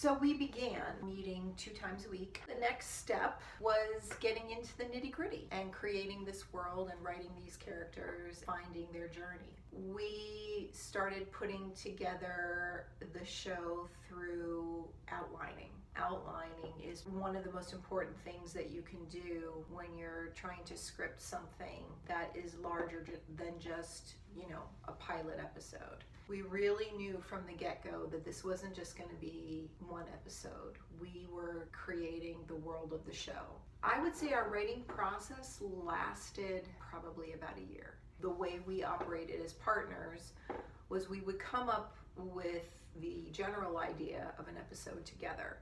So we began meeting 2 times a week. The next step was getting into the nitty-gritty and creating this world and writing these characters, finding their journey. We started putting together the show through outlining. Outlining is one of the most important things that you can do when you're trying to script something that is larger than just, a pilot episode. We really knew from the get-go that this wasn't just going to be one episode. We were creating the world of the show. I would say our writing process lasted probably about a year. The way we operated as partners was we would come up with the general idea of an episode together.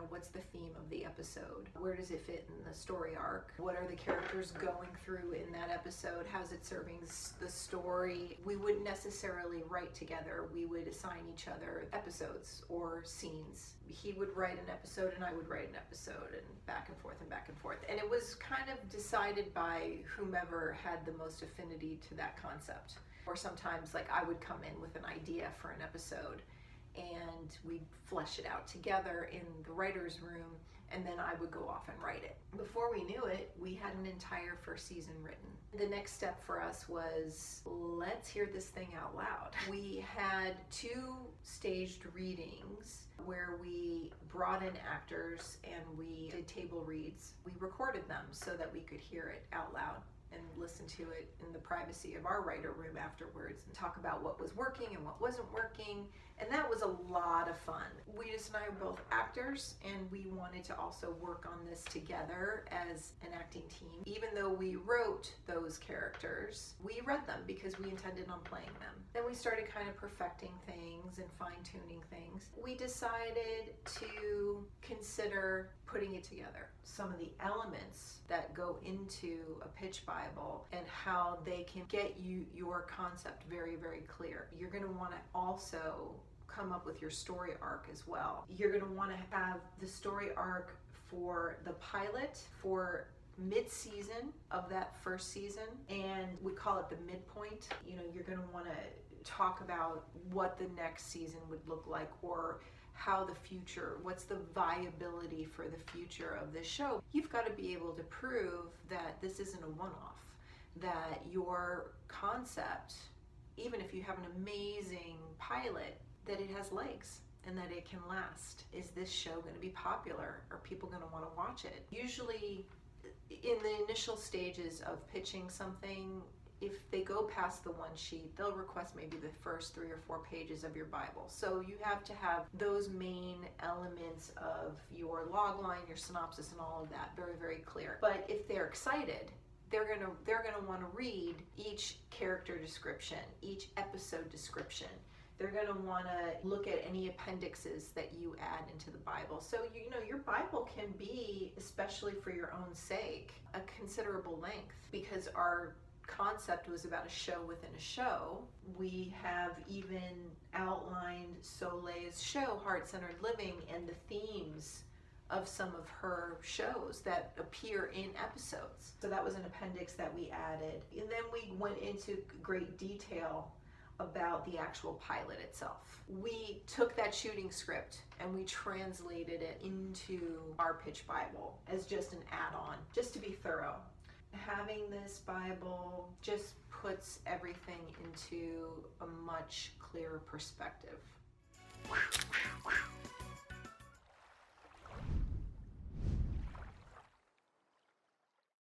What's the theme of the episode? Where does it fit in the story arc? What are the characters going through in that episode? How's it serving the story? We wouldn't necessarily write together. We would assign each other episodes or scenes. He would write an episode and I would write an episode, and back and forth and back and forth. And it was kind of decided by whomever had the most affinity to that concept. Or sometimes I would come in with an idea for an episode and we'd flesh it out together in the writer's room, and then I would go off and write it. Before we knew it, we had an entire first season written. The next step for us was, let's hear this thing out loud. We had 2 staged readings where we brought in actors and we did table reads. We recorded them so that we could hear it out loud and listen to it in the privacy of our writer room afterwards and talk about what was working and what wasn't working. And that was a lot of fun. Wheatus and I are both actors, and we wanted to also work on this together as an acting team. Even though we wrote those characters, we read them because we intended on playing them. Then we started kind of perfecting things and fine-tuning things. We decided to consider putting it together. Some of the elements that go into a pitch Bible and how they can get you your concept very, very clear. You're going to want to also come up with your story arc as well. You're going to want to have the story arc for the pilot, for mid-season of that first season, and we call it the midpoint. You're going to want to talk about what the next season would look like, or how the future, what's the viability for the future of this show. You've got to be able to prove that this isn't a one-off, that your concept, even if you have an amazing pilot, that it has legs and that it can last. Is this show going to be popular? Are people going to want to watch it? Usually in the initial stages of pitching something, if they go past the 1 sheet, they'll request maybe the first 3 or 4 pages of your Bible. So you have to have those main elements of your logline, your synopsis, and all of that very, very clear. But if they're excited, they're gonna want to read each character description, each episode description. They're going to want to look at any appendixes that you add into the Bible. So, your Bible can be, especially for your own sake, a considerable length, because our concept was about a show within a show. We have even outlined Soleil's show, Heart-Centered Living, and the themes of some of her shows that appear in episodes. So that was an appendix that we added. And then we went into great detail about the actual pilot itself. We took that shooting script and we translated it into our pitch Bible as just an add-on, just to be thorough. Having this Bible just puts everything into a much clearer perspective.